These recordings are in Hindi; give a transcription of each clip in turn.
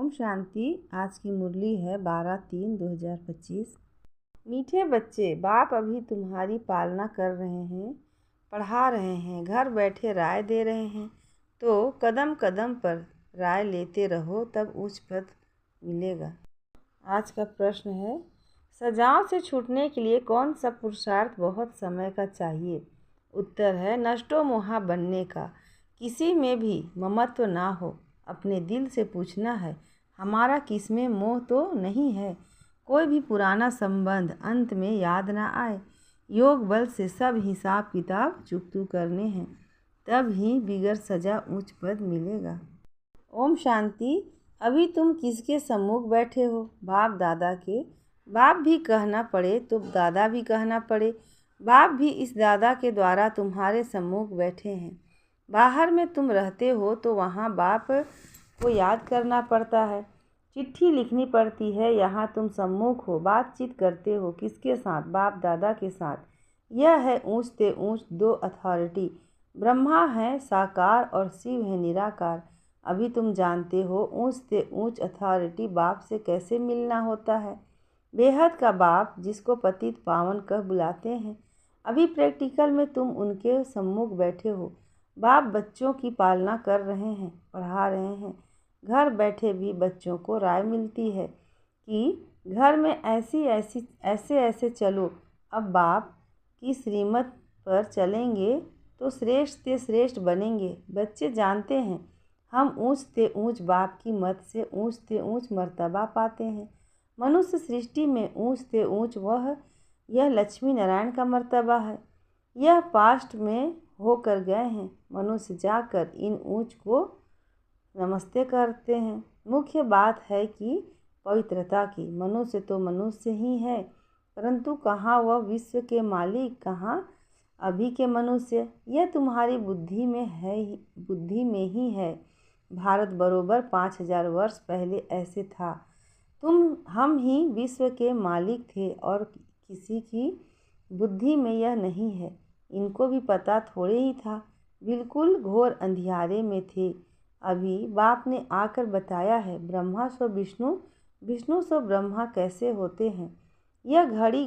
ओम शांति। आज की मुरली है 12/3/2025। मीठे बच्चे, बाप अभी तुम्हारी पालना कर रहे हैं, पढ़ा रहे हैं, घर बैठे राय दे रहे हैं, तो कदम कदम पर राय लेते रहो, तब उच्च पद मिलेगा। आज का प्रश्न है, सजाओं से छूटने के लिए कौन सा पुरुषार्थ बहुत समय का चाहिए? उत्तर है नष्टो मोहा बनने का। किसी में भी ममत्व ना हो, अपने दिल से पूछना है, हमारा किसमें मोह तो नहीं है। कोई भी पुराना संबंध अंत में याद ना आए। योग बल से सब हिसाब किताब चुकतू करने हैं, तब ही बिगर सजा उच्च पद मिलेगा। ओम शांति। अभी तुम किसके सम्मुख बैठे हो? बाप दादा के। बाप भी कहना पड़े तो दादा भी कहना पड़े। बाप भी इस दादा के द्वारा तुम्हारे सम्मुख बैठे हैं। बाहर में तुम रहते हो तो वहाँ बाप को याद करना पड़ता है, चिट्ठी लिखनी पड़ती है। यहाँ तुम सम्मुख हो, बातचीत करते हो किसके साथ? बाप दादा के साथ। यह है ऊंच से ऊंच दो अथॉरिटी। ब्रह्मा है साकार और शिव है निराकार। अभी तुम जानते हो ऊंच से ऊंच अथॉरिटी बाप से कैसे मिलना होता है। बेहद का बाप, जिसको पतित पावन कह बुलाते हैं। अभी प्रैक्टिकल में तुम उनके सम्मुख बैठे हो। बाप बच्चों की पालना कर रहे हैं, पढ़ा रहे हैं। घर बैठे भी बच्चों को राय मिलती है कि घर में ऐसे चलो। अब बाप की श्रीमत पर चलेंगे तो श्रेष्ठ से श्रेष्ठ बनेंगे। बच्चे जानते हैं हम ऊंच से ऊंच बाप की मत से ऊंच से ऊंच मर्तबा पाते हैं। मनुष्य सृष्टि में ऊंच से ऊंच यह लक्ष्मी नारायण का मर्तबा है। यह पास्ट में होकर गए हैं। मनुष्य जाकर इन ऊंच को नमस्ते करते हैं। मुख्य बात है कि पवित्रता की। मनुष्य तो मनुष्य ही है, परंतु कहाँ वह विश्व के मालिक, कहाँ अभी के मनुष्य। यह तुम्हारी बुद्धि में ही है। भारत बरोबर 5000 वर्ष पहले ऐसे था। हम ही विश्व के मालिक थे और किसी की बुद्धि में यह नहीं है। इनको भी पता थोड़े ही था, बिल्कुल घोर अंधियारे में थे। अभी बाप ने आकर बताया है, ब्रह्मा सो विष्णु, विष्णु सो ब्रह्मा कैसे होते हैं। यह घड़ी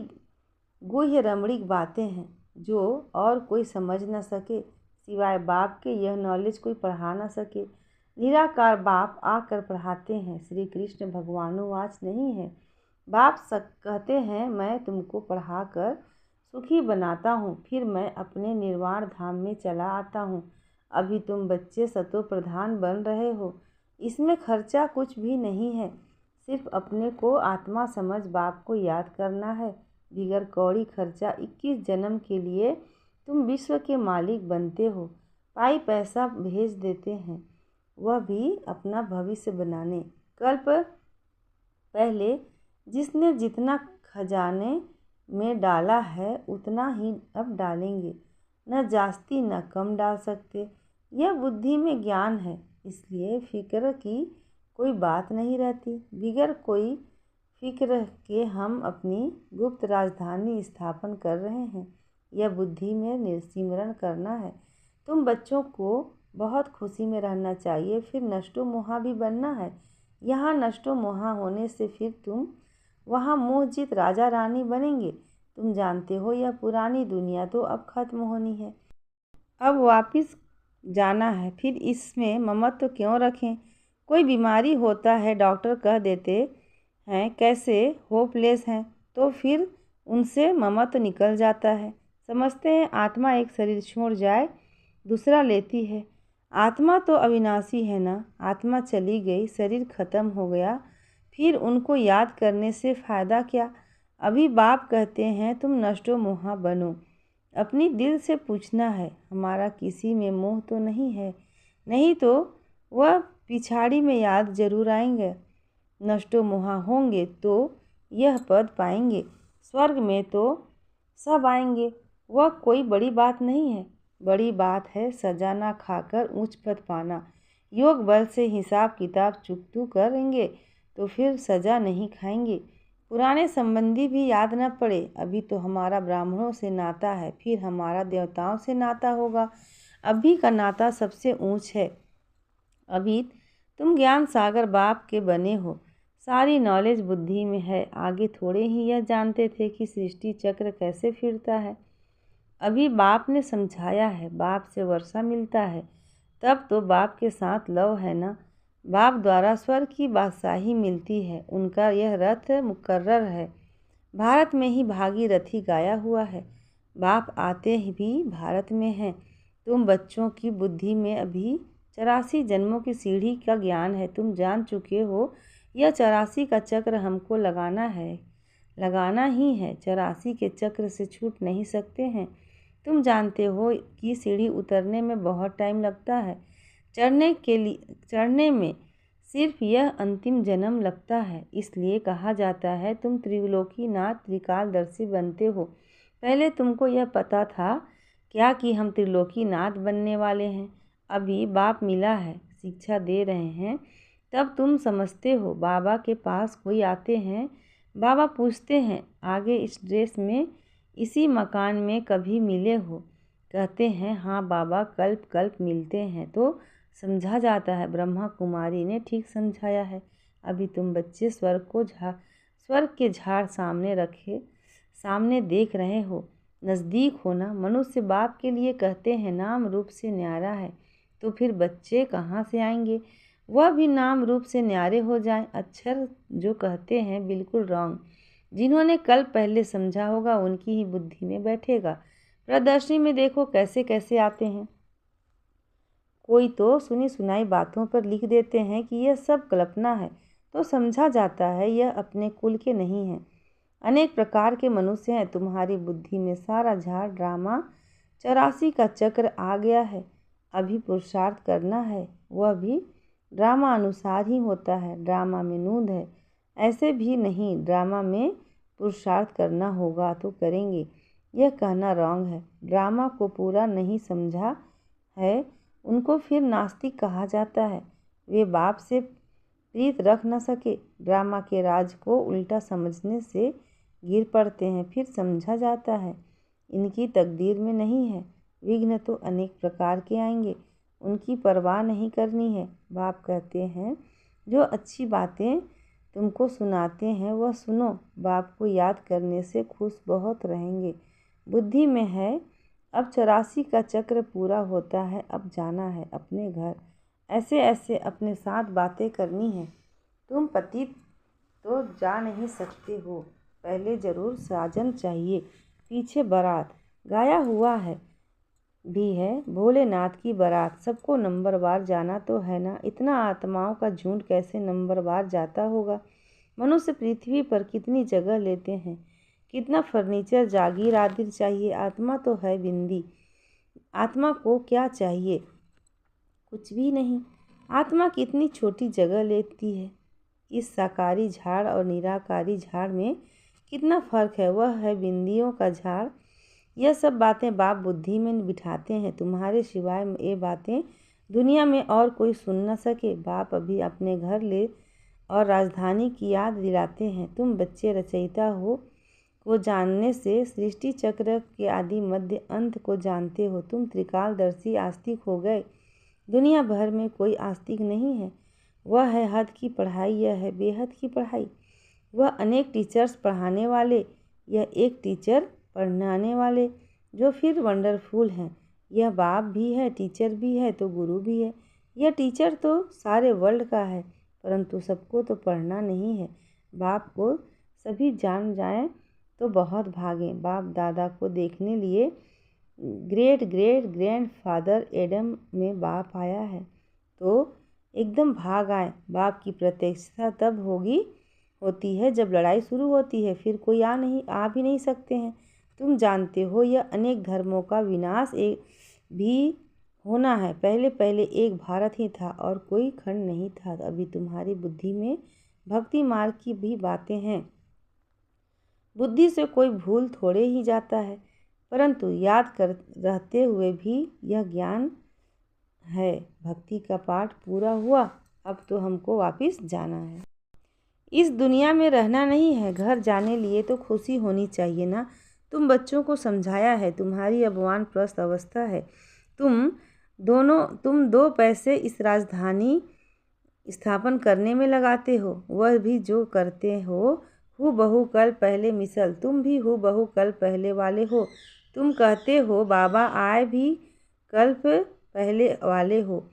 गुह्य रमणीक बातें हैं जो और कोई समझ न सके, सिवाय बाप के। यह नॉलेज कोई पढ़ा न सके। निराकार बाप आकर पढ़ाते हैं। श्री कृष्ण भगवानुवाच नहीं है। बाप कहते हैं, मैं तुमको पढ़ाकर सुखी बनाता हूँ, फिर मैं अपने निर्वाण धाम में चला आता हूँ। अभी तुम बच्चे सतो प्रधान बन रहे हो। इसमें खर्चा कुछ भी नहीं है, सिर्फ अपने को आत्मा समझ बाप को याद करना है। बिगर कौड़ी खर्चा 21 जन्म के लिए तुम विश्व के मालिक बनते हो। पाई पैसा भेज देते हैं, वह भी अपना भविष्य बनाने। कल्प पहले जिसने जितना खजाने में डाला है उतना ही अब डालेंगे, न जास्ती न कम डाल सकते। यह बुद्धि में ज्ञान है, इसलिए फिक्र की कोई बात नहीं रहती। बिगर कोई फिक्र के हम अपनी गुप्त राजधानी स्थापन कर रहे हैं। यह बुद्धि में सिमरण करना है। तुम बच्चों को बहुत खुशी में रहना चाहिए, फिर नष्टो मोहा भी बनना है। यहाँ नष्टो मोहा होने से फिर तुम वहाँ मोहजित राजा रानी बनेंगे। तुम जानते हो यह पुरानी दुनिया तो अब खत्म होनी है, अब वापस जाना है। फिर इसमें ममत्व क्यों रखें? कोई बीमारी होता है, डॉक्टर कह देते हैं कैसे होपलेस हैं, तो फिर उनसे ममत्व निकल जाता है। समझते हैं आत्मा एक शरीर छोड़ जाए दूसरा लेती है। आत्मा तो अविनाशी है ना। आत्मा चली गई, शरीर खत्म हो गया, फिर उनको याद करने से फ़ायदा क्या? अभी बाप कहते हैं तुम नष्टो मोहा बनो। अपनी दिल से पूछना है, हमारा किसी में मोह तो नहीं है। नहीं तो वह पिछाड़ी में याद जरूर आएंगे। नष्टो मोहा होंगे तो यह पद पाएंगे। स्वर्ग में तो सब आएंगे, वह कोई बड़ी बात नहीं है। बड़ी बात है सजा ना खाकर उच्च पद पाना। योग बल से हिसाब किताब चुकतू करेंगे तो फिर सजा नहीं खाएंगे। पुराने संबंधी भी याद न पड़े। अभी तो हमारा ब्राह्मणों से नाता है, फिर हमारा देवताओं से नाता होगा। अभी का नाता सबसे ऊंच है। अभी तुम ज्ञान सागर बाप के बने हो, सारी नॉलेज बुद्धि में है। आगे थोड़े ही यह जानते थे कि सृष्टि चक्र कैसे फिरता है। अभी बाप ने समझाया है। बाप से वर्षा मिलता है, तब तो बाप के साथ लव है ना। बाप द्वारा स्वर्ग की बादशाही मिलती है, उनका यह रथ मुकर्रर है। भारत में ही भागीरथी गाया हुआ है। बाप आते ही भी भारत में हैं। तुम बच्चों की बुद्धि में अभी 84 जन्मों की सीढ़ी का ज्ञान है। तुम जान चुके हो यह 84 का चक्र हमको लगाना है, लगाना ही है। 84 के चक्र से छूट नहीं सकते हैं। तुम जानते हो कि सीढ़ी उतरने में बहुत टाइम लगता है, चढ़ने में सिर्फ यह अंतिम जन्म लगता है। इसलिए कहा जाता है तुम त्रिलोकीनाथ त्रिकालदर्शी बनते हो। पहले तुमको यह पता था क्या कि हम त्रिलोकीनाथ बनने वाले हैं? अभी बाप मिला है, शिक्षा दे रहे हैं, तब तुम समझते हो। बाबा के पास कोई आते हैं, बाबा पूछते हैं आगे इस ड्रेस में, इसी मकान में कभी मिले हो? कहते हैं हाँ बाबा, कल्प कल्प मिलते हैं। तो समझा जाता है ब्रह्मा कुमारी ने ठीक समझाया है। अभी तुम बच्चे स्वर्ग के झाड़ सामने रखे, सामने देख रहे हो, नज़दीक हो ना। मनुष्य बाप के लिए कहते हैं नाम रूप से न्यारा है, तो फिर बच्चे कहाँ से आएंगे? वह भी नाम रूप से न्यारे हो जाएं। अक्षर जो कहते हैं बिल्कुल रॉन्ग। जिन्होंने कल पहले समझा होगा उनकी ही बुद्धि में बैठेगा। प्रदर्शनी में देखो कैसे कैसे आते हैं। कोई तो सुनी सुनाई बातों पर लिख देते हैं कि यह सब कल्पना है, तो समझा जाता है यह अपने कुल के नहीं हैं। अनेक प्रकार के मनुष्य हैं। तुम्हारी बुद्धि में सारा झाड़ ड्रामा 84 का चक्र आ गया है। अभी पुरुषार्थ करना है, वह भी ड्रामा अनुसार ही होता है। ड्रामा में नूंद है, ऐसे भी नहीं। ड्रामा में पुरुषार्थ करना होगा तो करेंगे, यह कहना रॉन्ग है। ड्रामा को पूरा नहीं समझा है उनको फिर नास्तिक कहा जाता है। वे बाप से प्रीत रख न सके, ड्रामा के राज को उल्टा समझने से गिर पड़ते हैं। फिर समझा जाता है इनकी तकदीर में नहीं है। विघ्न तो अनेक प्रकार के आएंगे, उनकी परवाह नहीं करनी है। बाप कहते हैं जो अच्छी बातें तुमको सुनाते हैं वह सुनो। बाप को याद करने से खुश बहुत रहेंगे। बुद्धि में है अब 84 का चक्र पूरा होता है, अब जाना है अपने घर। ऐसे ऐसे अपने साथ बातें करनी है। तुम पतित तो जा नहीं सकते हो, पहले ज़रूर साजन चाहिए। पीछे बारात गाया हुआ है भी है, भोलेनाथ की बारात। सबको नंबरवार जाना तो है ना। इतना आत्माओं का झुंड कैसे नंबरवार जाता होगा? मनुष्य पृथ्वी पर कितनी जगह लेते हैं, कितना फर्नीचर जागीर आदि चाहिए। आत्मा तो है बिंदी। आत्मा को क्या चाहिए? कुछ भी नहीं। आत्मा कितनी छोटी जगह लेती है। इस साकारी झाड़ और निराकारी झाड़ में कितना फ़र्क है। वह है बिंदियों का झाड़। यह सब बातें बाप बुद्धि में बिठाते हैं। तुम्हारे सिवाय ये बातें दुनिया में और कोई सुन न सके। बाप अभी अपने घर ले और राजधानी की याद दिलाते हैं। तुम बच्चे रचयिता हो को जानने से सृष्टि चक्र के आदि मध्य अंत को जानते हो। तुम त्रिकालदर्शी आस्तिक हो गए। दुनिया भर में कोई आस्तिक नहीं है। वह है हद की पढ़ाई, यह है बेहद की पढ़ाई। वह अनेक टीचर्स पढ़ाने वाले, यह एक टीचर पढ़ाने वाले, जो फिर वंडरफुल हैं। यह बाप भी है, टीचर भी है तो गुरु भी है। यह टीचर तो सारे वर्ल्ड का है, परंतु सबको तो पढ़ना नहीं है। बाप को सभी जान जाएं तो बहुत भागें। बाप दादा को देखने लिए ग्रेट ग्रेट ग्रैंडफादर एडम में बाप आया है, तो एकदम भाग आए। बाप की प्रत्यक्षता तब होती है जब लड़ाई शुरू होती है, फिर कोई आ भी नहीं सकते हैं। तुम जानते हो यह अनेक धर्मों का विनाश भी होना है। पहले पहले एक भारत ही था और कोई खंड नहीं था। अभी तुम्हारी बुद्धि में भक्ति मार्ग की भी बातें हैं। बुद्धि से कोई भूल थोड़े ही जाता है, परंतु याद कर रहते हुए भी यह ज्ञान है। भक्ति का पाठ पूरा हुआ, अब तो हमको वापस जाना है। इस दुनिया में रहना नहीं है। घर जाने लिए तो खुशी होनी चाहिए ना। तुम बच्चों को समझाया है, तुम्हारी अब वानप्रस्थ अवस्था है। तुम 2 पैसे स्थापन करने में लगाते हो, वह भी जो करते हो हूबहू कल पहले मिसल, तुम भी हूबहू कल पहले वाले हो। तुम कहते हो बाबा आए भी कल्प पहले वाले हो।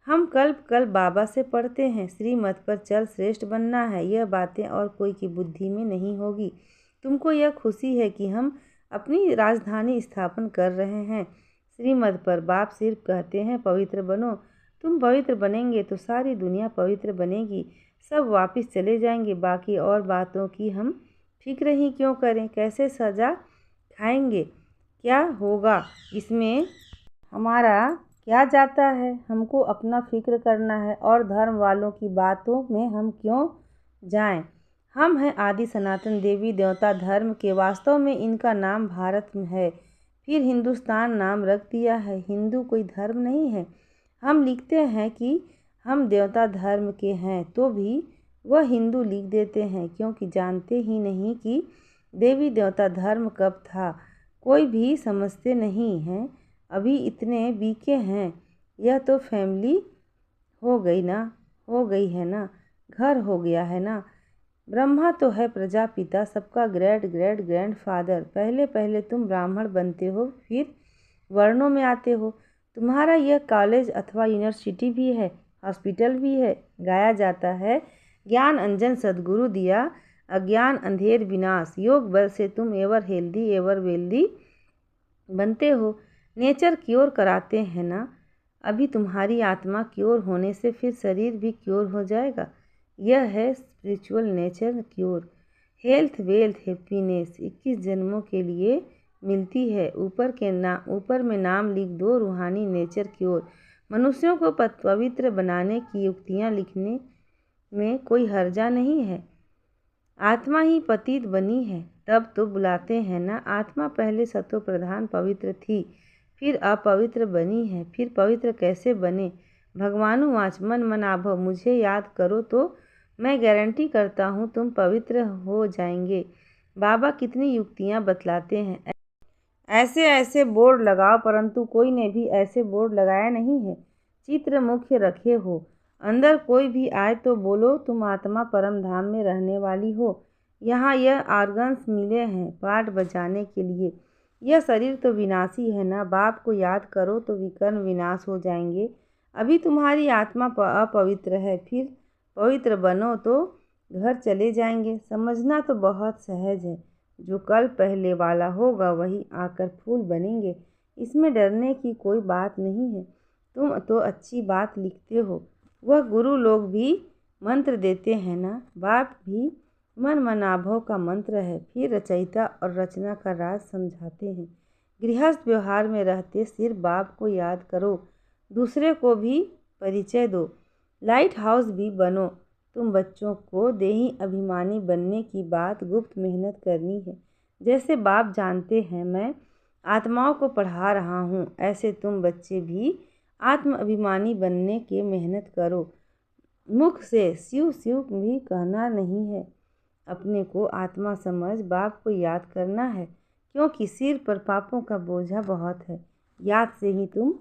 हम कल्प कल्प बाबा से पढ़ते हैं, श्रीमत पर चल श्रेष्ठ बनना है। यह बातें और कोई की बुद्धि में नहीं होगी। तुमको यह खुशी है कि हम अपनी राजधानी स्थापन कर रहे हैं श्रीमत पर। बाप सिर्फ कहते हैं पवित्र बनो। तुम पवित्र बनेंगे तो सारी दुनिया पवित्र बनेगी। सब वापस चले जाएंगे। बाकी और बातों की हम फिक्र ही क्यों करें? कैसे सजा खाएंगे, क्या होगा, इसमें हमारा क्या जाता है? हमको अपना फिक्र करना है और धर्म वालों की बातों में हम क्यों जाएं? हम हैं आदि सनातन देवी देवता धर्म के। वास्तव में इनका नाम भारत है, फिर हिंदुस्तान नाम रख दिया है। हिंदू कोई धर्म नहीं है। हम लिखते हैं कि हम देवता धर्म के हैं तो भी वह हिंदू लिख देते हैं, क्योंकि जानते ही नहीं कि देवी देवता धर्म कब था। कोई भी समझते नहीं हैं। अभी इतने बीके हैं। यह तो फैमिली हो गई है ना, घर हो गया है ना। ब्रह्मा तो है प्रजापिता, सबका ग्रेट ग्रेट ग्रैंडफादर। पहले पहले तुम ब्राह्मण बनते हो, फिर वर्णों में आते हो। तुम्हारा यह कॉलेज अथवा यूनिवर्सिटी भी है, हॉस्पिटल भी है। गाया जाता है ज्ञान अंजन सद्गुरु दिया, अज्ञान अंधेर विनाश। योग बल से तुम एवर हेल्दी एवर वेल्दी बनते हो। नेचर क्योर कराते हैं ना। अभी तुम्हारी आत्मा क्योर होने से फिर शरीर भी क्योर हो जाएगा। यह है spiritual nature cure. Health wealth happiness 21 जन्मों के लिए मिलती है। ऊपर में नाम लिख दो रूहानी नेचर क्योर। मनुष्यों को पवित्र बनाने की युक्तियाँ लिखने में कोई हर्जा नहीं है। आत्मा ही पतित बनी है तब तो बुलाते हैं ना। आत्मा पहले सतो प्रधान पवित्र थी, फिर अपवित्र बनी है। फिर पवित्र कैसे बने? भगवानुवाच मन मनाभव, मुझे याद करो तो मैं गारंटी करता हूँ तुम पवित्र हो जाएंगे। बाबा कितनी युक्तियाँ बतलाते हैं। ऐसे ऐसे बोर्ड लगाओ, परंतु कोई ने भी ऐसे बोर्ड लगाया नहीं है। चित्र मुख्य रखे हो। अंदर कोई भी आए तो बोलो तुम आत्मा परम धाम में रहने वाली हो। यहाँ यह ऑर्गन्स मिले हैं पाठ बजाने के लिए। यह शरीर तो विनाशी है ना। बाप को याद करो तो विकर्म विनाश हो जाएंगे। अभी तुम्हारी आत्मा अपवित्र है, फिर पवित्र बनो तो घर चले जाएंगे। समझना तो बहुत सहज है। जो कल पहले वाला होगा वही आकर फूल बनेंगे। इसमें डरने की कोई बात नहीं है। तुम तो अच्छी बात लिखते हो। वह गुरु लोग भी मंत्र देते हैं ना। बाप भी मन मनाभव का मंत्र है। फिर रचयिता और रचना का राज समझाते हैं। गृहस्थ व्यवहार में रहते सिर्फ बाप को याद करो, दूसरे को भी परिचय दो। लाइट हाउस भी बनो। तुम बच्चों को देही अभिमानी बनने की बात गुप्त मेहनत करनी है। जैसे बाप जानते हैं मैं आत्माओं को पढ़ा रहा हूँ, ऐसे तुम बच्चे भी आत्म अभिमानी बनने की मेहनत करो। मुख से शिव शिव भी कहना नहीं है। अपने को आत्मा समझ बाप को याद करना है, क्योंकि सिर पर पापों का बोझा बहुत है। याद से ही तुम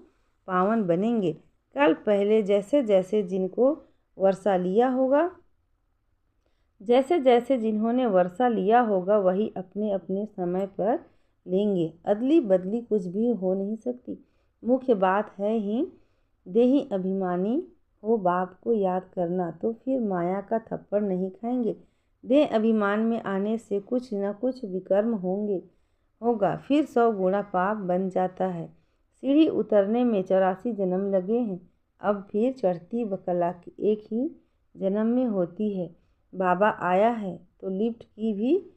पावन बनेंगे। कल पहले जैसे जैसे जिन्होंने वर्षा लिया होगा वही अपने अपने समय पर लेंगे। अदली बदली कुछ भी हो नहीं सकती। मुख्य बात है ही देही अभिमानी हो बाप को याद करना, तो फिर माया का थप्पड़ नहीं खाएंगे। देह अभिमान में आने से कुछ न कुछ विकर्म होगा, फिर 100 गुणा पाप बन जाता है। सीढ़ी उतरने में 84 जन्म लगे हैं। अब फिर चढ़ती कला एक ही जन्म में होती है। बाबा आया है तो लिफ्ट की भी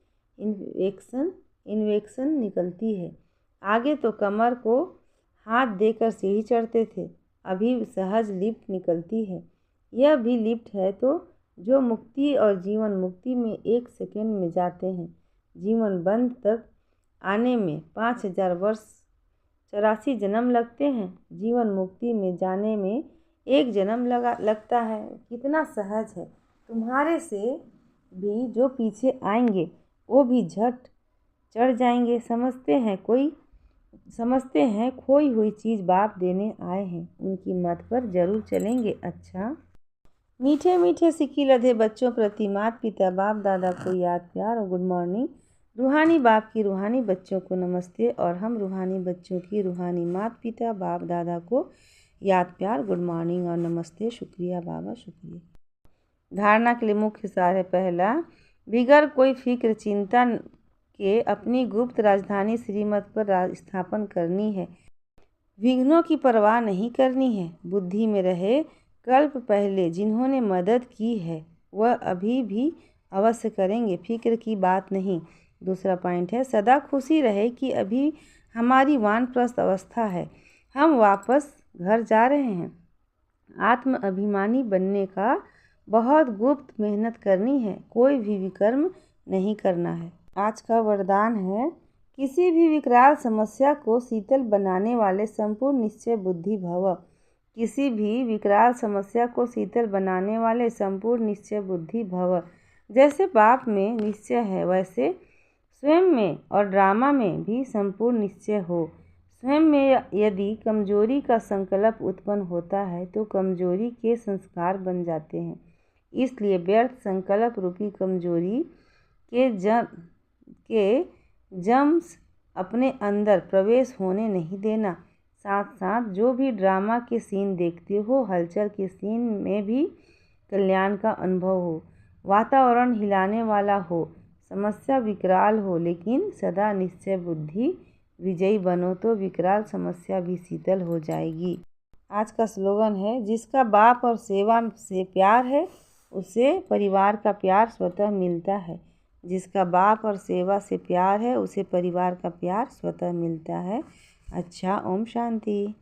इन्वेक्शन निकलती है। आगे तो कमर को हाथ देकर सीढ़ी चढ़ते थे, अभी सहज लिफ्ट निकलती है। यह भी लिफ्ट है तो जो मुक्ति और जीवन मुक्ति में 1 सेकंड में जाते हैं, जीवन बंध तक आने में 5000 वर्ष 84 जन्म लगते हैं। जीवन मुक्ति में जाने में 1 जन्म लगता है। कितना सहज है। तुम्हारे से भी जो पीछे आएंगे वो भी झट चढ़ जाएंगे। समझते हैं खोई हुई चीज़ बाप देने आए हैं, उनकी मत पर जरूर चलेंगे। अच्छा मीठे मीठे सिक्की लधे बच्चों प्रति माता पिता बाप दादा को याद प्यार और गुड मॉर्निंग। रूहानी बाप की रूहानी बच्चों को नमस्ते और हम रूहानी बच्चों की रूहानी माता पिता बाप दादा को याद प्यार गुड मॉर्निंग और नमस्ते। शुक्रिया बाबा, शुक्रिया। धारणा के लिए मुख्य सार है। पहला, बिगर कोई फिक्र चिंता के अपनी गुप्त राजधानी श्रीमत पर स्थापन करनी है। विघ्नों की परवाह नहीं करनी है। बुद्धि में रहे कल्प पहले जिन्होंने मदद की है वह अभी भी अवश्य करेंगे, फिक्र की बात नहीं। दूसरा पॉइंट है, सदा खुशी रहे कि अभी हमारी वानप्रस्थ अवस्था है, हम वापस घर जा रहे हैं। आत्म अभिमानी बनने का बहुत गुप्त मेहनत करनी है, कोई भी विकर्म नहीं करना है। आज का वरदान है, किसी भी विकराल समस्या को शीतल बनाने वाले संपूर्ण निश्चय बुद्धि भव। किसी भी विकराल समस्या को शीतल बनाने वाले संपूर्ण निश्चय बुद्धि भव। जैसे बाप में निश्चय है वैसे स्वयं में और ड्रामा में भी संपूर्ण निश्चय हो। स्वयं में यदि कमजोरी का संकल्प उत्पन्न होता है तो कमजोरी के संस्कार बन जाते हैं। इसलिए व्यर्थ संकल्प रूपी कमजोरी के जम्स अपने अंदर प्रवेश होने नहीं देना। साथ साथ जो भी ड्रामा के सीन देखते हो, हलचल के सीन में भी कल्याण का अनुभव हो, वातावरण हिलाने वाला हो, समस्या विकराल हो, लेकिन सदा निश्चय बुद्धि विजयी बनो तो विकराल समस्या भी शीतल हो जाएगी। आज का स्लोगन है, जिसका बाप और सेवा से प्यार है उसे परिवार का प्यार स्वतः मिलता है। जिसका बाप और सेवा से प्यार है उसे परिवार का प्यार स्वतः मिलता है। अच्छा, ओम शांति।